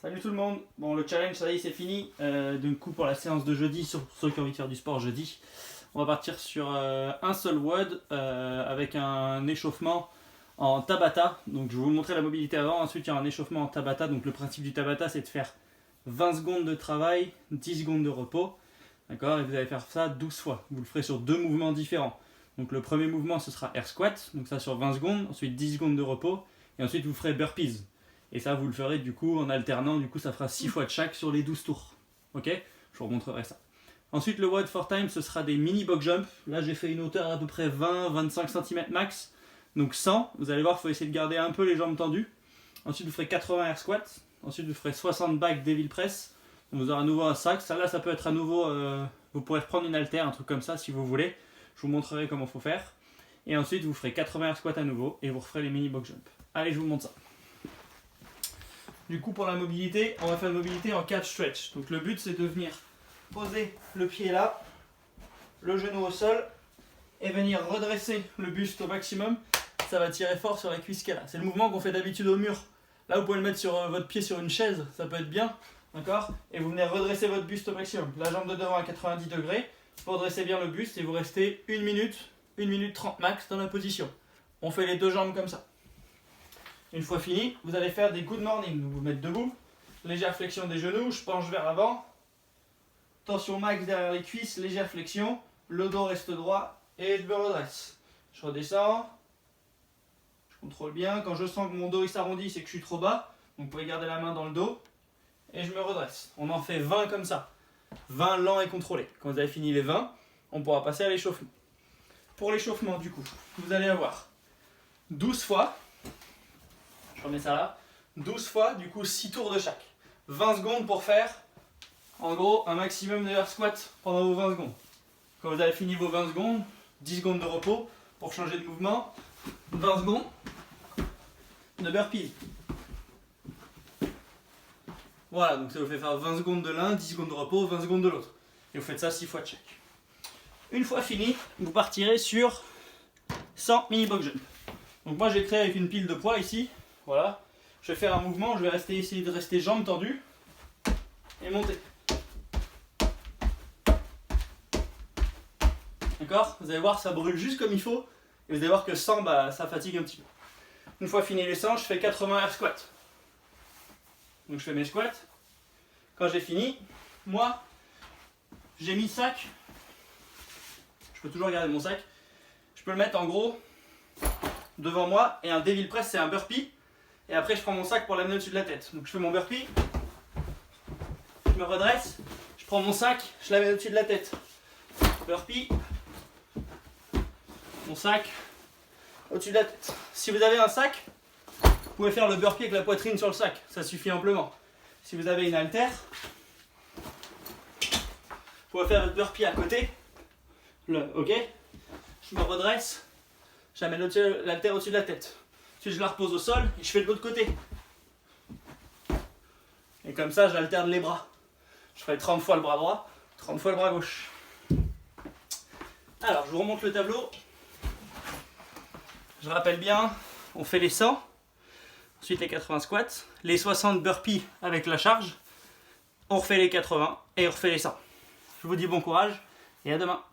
Salut tout le monde. Bon, le challenge, ça y est, c'est fini. Du coup, pour la séance de jeudi, sur ceux qui ont envie de faire du sport jeudi, on va partir sur un seul WOD avec un échauffement en Tabata. Donc, je vais vous montrer la mobilité avant. Ensuite, il y a un échauffement en Tabata. Donc, le principe du Tabata, c'est de faire 20 secondes de travail, 10 secondes de repos. D'accord? Et vous allez faire ça 12 fois. Vous le ferez sur deux mouvements différents. Donc, le premier mouvement, ce sera air squat. Donc, ça sur 20 secondes. Ensuite, 10 secondes de repos. Et ensuite, vous ferez burpees. Et ça, vous le ferez du coup en alternant. Du coup, ça fera 6 fois de chaque sur les 12 tours. Ok? Je vous remontrerai ça. Ensuite, le WOD 4 time, ce sera des mini box jump. Là, j'ai fait une hauteur à peu près 20-25 cm max. Donc 100. Vous allez voir, il faut essayer de garder un peu les jambes tendues. Ensuite, vous ferez 80 air squat. Ensuite, vous ferez 60 back devil press. Donc, vous aurez à nouveau un sac. Ça, là, ça peut être à nouveau... vous pourrez reprendre une haltère, un truc comme ça si vous voulez. Je vous montrerai comment il faut faire. Et ensuite, vous ferez 80 air squat à nouveau. Et vous referez les mini box jump. Allez, je vous montre ça. Du coup, pour la mobilité, on va faire une mobilité en catch stretch. Donc le but, c'est de venir poser le pied là, le genou au sol, et venir redresser le buste au maximum. Ça va tirer fort sur la cuisse qui est là. C'est le mouvement qu'on fait d'habitude au mur. Là, vous pouvez le mettre sur votre pied sur une chaise, ça peut être bien. D'accord? Et vous venez redresser votre buste au maximum. La jambe de devant à 90 degrés. Vous redressez bien le buste et vous restez 1 minute 30 max dans la position. On fait les deux jambes comme ça. Une fois fini, vous allez faire des good morning. Donc vous mettre debout, légère flexion des genoux, je penche vers l'avant, tension max derrière les cuisses, légère flexion, le dos reste droit et je me redresse. Je redescends, je contrôle bien. Quand je sens que mon dos il s'arrondit, c'est que je suis trop bas. Donc vous pouvez garder la main dans le dos et je me redresse. On en fait 20 comme ça, 20 lents et contrôlés. Quand vous avez fini les 20, on pourra passer à l'échauffement. Pour l'échauffement, du coup, vous allez avoir 12 fois. Je remets ça là. 12 fois, du coup 6 tours de chaque. 20 secondes pour faire, en gros, un maximum de air squat pendant vos 20 secondes. Quand vous avez fini vos 20 secondes, 10 secondes de repos pour changer de mouvement. 20 secondes de burpees. Voilà, donc ça vous fait faire 20 secondes de l'un, 10 secondes de repos, 20 secondes de l'autre. Et vous faites ça 6 fois de chaque. Une fois fini, vous partirez sur 100 mini box jump. Donc moi j'ai créé avec une pile de poids ici. Voilà, je vais faire un mouvement, je vais essayer de rester jambes tendues et monter. D'accord? Vous allez voir, ça brûle juste comme il faut et vous allez voir que 100, ça fatigue un petit peu. Une fois fini les 100, je fais 80 air squat. Donc je fais mes squats. Quand j'ai fini, moi, j'ai mis sac. Je peux toujours garder mon sac. Je peux le mettre en gros devant moi et un devil press, c'est un burpee. Et après, je prends mon sac pour l'amener au-dessus de la tête. Donc, je fais mon burpee. Je me redresse. Je prends mon sac. Je l'amène au-dessus de la tête. Burpee. Mon sac au-dessus de la tête. Si vous avez un sac, vous pouvez faire le burpee avec la poitrine sur le sac. Ça suffit amplement. Si vous avez une haltère, vous pouvez faire votre burpee à côté. Ok. Je me redresse. J'amène l'haltère au-dessus de la tête. Ensuite, je la repose au sol et je fais de l'autre côté. Et comme ça, j'alterne les bras. Je ferai 30 fois le bras droit, 30 fois le bras gauche. Alors, je vous remonte le tableau. Je rappelle bien, on fait les 100, ensuite les 80 squats, les 60 burpees avec la charge, on refait les 80 et on refait les 100. Je vous dis bon courage et à demain.